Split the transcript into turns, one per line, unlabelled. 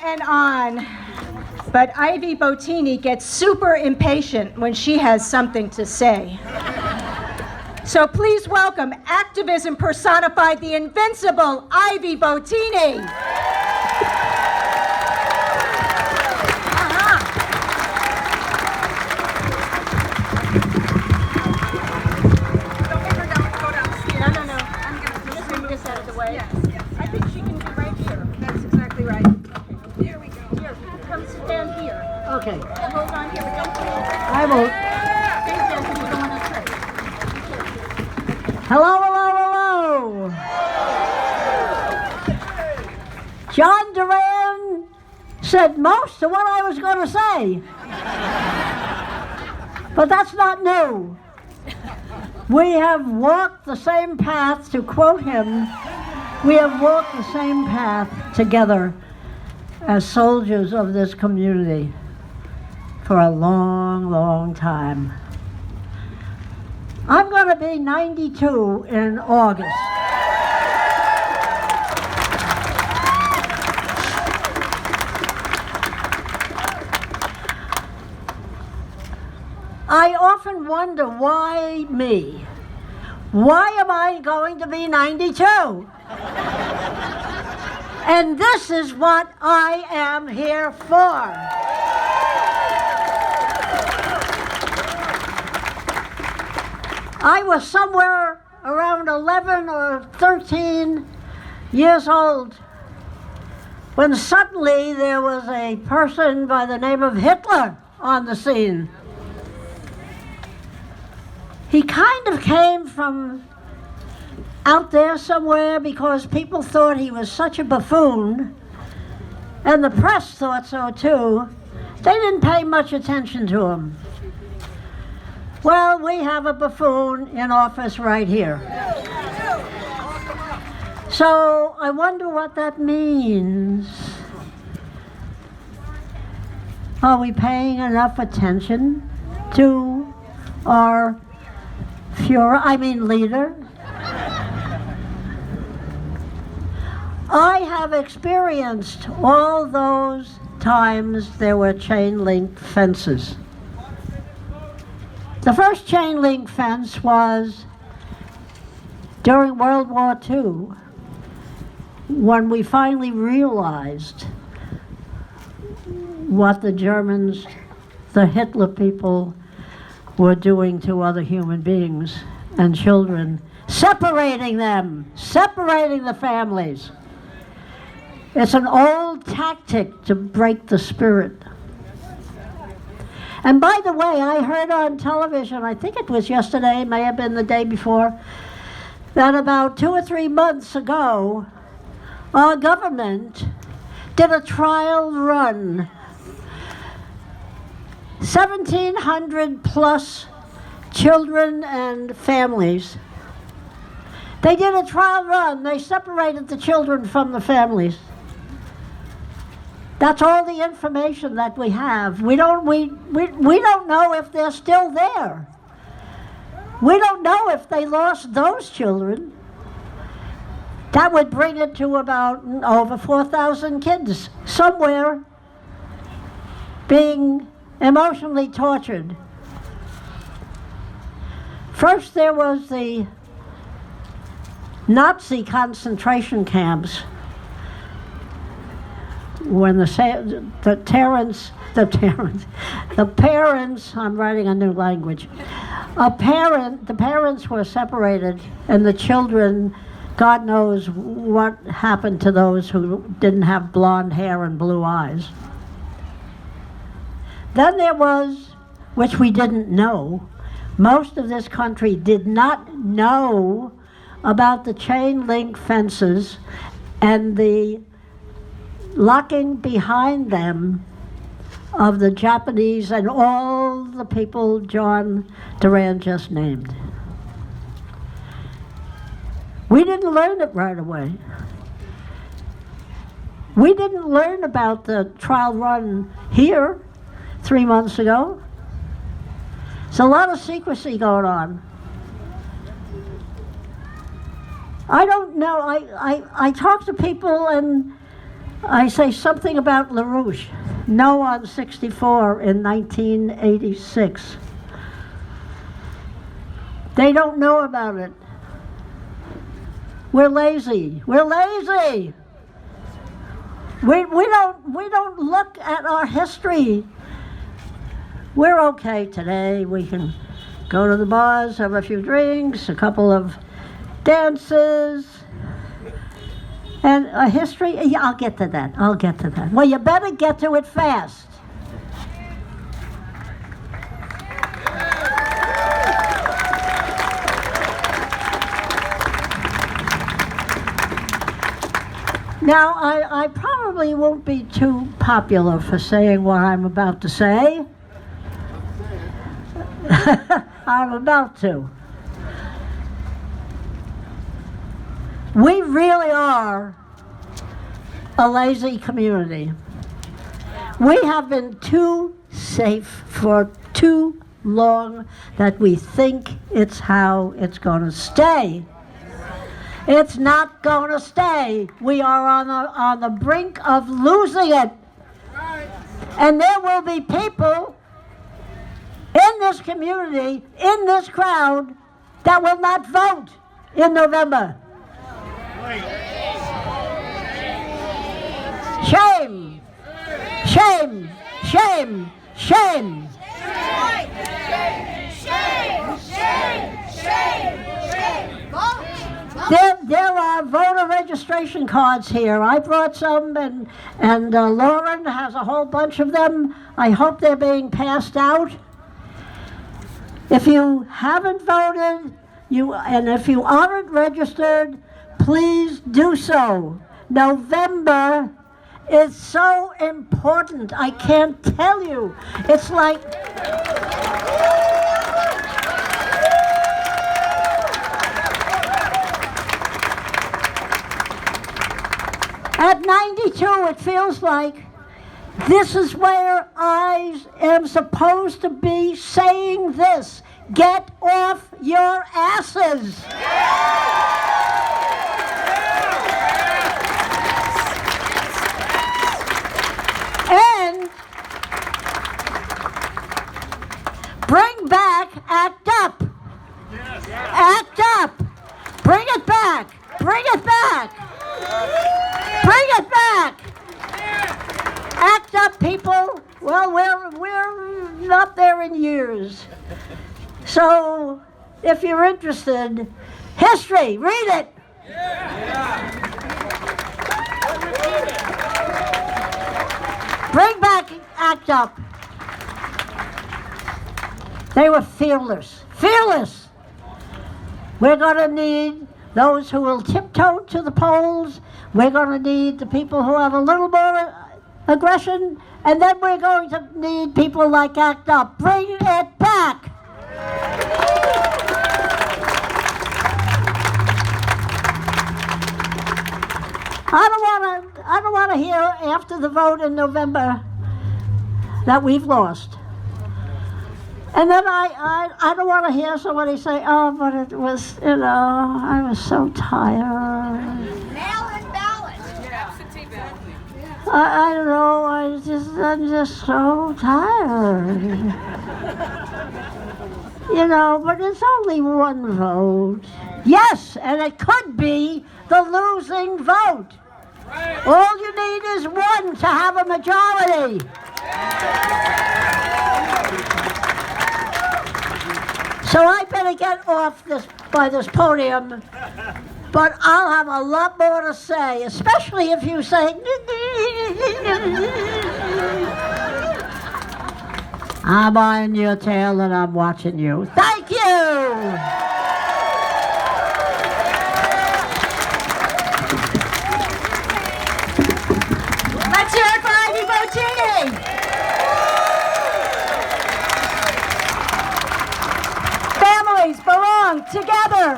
and on. But IVY BOTTINI gets super impatient when she has something to say. So please welcome activism personified, the invincible IVY BOTTINI.
Okay.
Hold on here, but don't put it.
I will. Hello, hello, hello. John Duran said most of what I was going to say. But that's not new. We have walked the same path, to quote him, we have walked the same path together as soldiers of this community for a long, long time. I'm going to be 92 in August. I often wonder, why me? Why am I going to be 92? And this is what I am here for. I was somewhere around 11 or 13 years old when suddenly there was a person by the name of Hitler on the scene. He kind of came from out there somewhere because people thought he was such a buffoon, and the press thought so too. They didn't pay much attention to him. Well, we have a buffoon in office right here. So I wonder what that means. Are we paying enough attention to our leader? I have experienced all those times there were chain link fences. The first chain link fence was during World War II, when we finally realized what the Germans, the Hitler people, were doing to other human beings and children, separating them, separating the families. It's an old tactic to break the spirit. And by the way, I heard on television, I think it was yesterday, may have been the day before, that about 2 or 3 months ago, our government did a trial run. 1,700 plus children and families. They did a trial run. They separated the children from the families. That's all the information that we have. We don't know if they're still there. We don't know if they lost those children. That would bring it to about over 4,000 kids somewhere being emotionally tortured. First there was the Nazi concentration camps, when the parents, I'm writing a new language, the parents were separated, and the children, God knows what happened to those who didn't have blonde hair and blue eyes. Then there was, which we didn't know, most of this country did not know about the chain link fences and the locking behind them of the Japanese and all the people John Duran just named. We didn't learn it right away. We didn't learn about the trial run here 3 months ago. There's a lot of secrecy going on. I don't know, I talk to people, and I say something about LaRouche. No on 64 in 1986. They don't know about it. We're lazy. We're lazy. We don't look at our history. We're okay today. We can go to the bars, have a few drinks, a couple of dances, and a history. Yeah, I'll get to that. I'll get to that. Well, you better get to it fast. Now, I probably won't be too popular for saying what I'm about to say. I'm about to. We really are a lazy community. We have been too safe for too long that we think it's how it's going to stay. It's not going to stay. We are on the brink of losing it. And there will be people in this community, in this crowd, that will not vote in November. Shame! Shame! Shame! Shame! There are voter registration cards here. I brought some, and Lauren has a whole bunch of them. I hope they're being passed out. If you haven't voted, and if you aren't registered, please do so. November is so important. I can't tell you. It's like... At 92, it feels like this is where I am supposed to be saying this. Get off your asses. And bring back ACT UP. ACT UP. Bring it back. Bring it back. Bring it back! ACT UP, people. Well, we're not there in years. So, if you're interested, history, read it. Bring back ACT UP. They were fearless. Fearless! We're going to need those who will tiptoe to the polls. We're going to need the people who have a little more aggression, and then we're going to need people like ACT UP. Bring it back. I don't want to hear after the vote in November that we've lost. And then I don't want to hear somebody say, oh, but it was, I was so tired.
Mail-in ballot. Absentee ballot.
I don't know, I'm just so tired. But it's only one vote. Yes, and it could be the losing vote. Right. All you need is one to have a majority. So I better get off by this podium, but I'll have a lot more to say, especially if you say, I'm on your tail and I'm watching you. Thank you!
Let's hear it for IVY BOTTINI! Families belong together.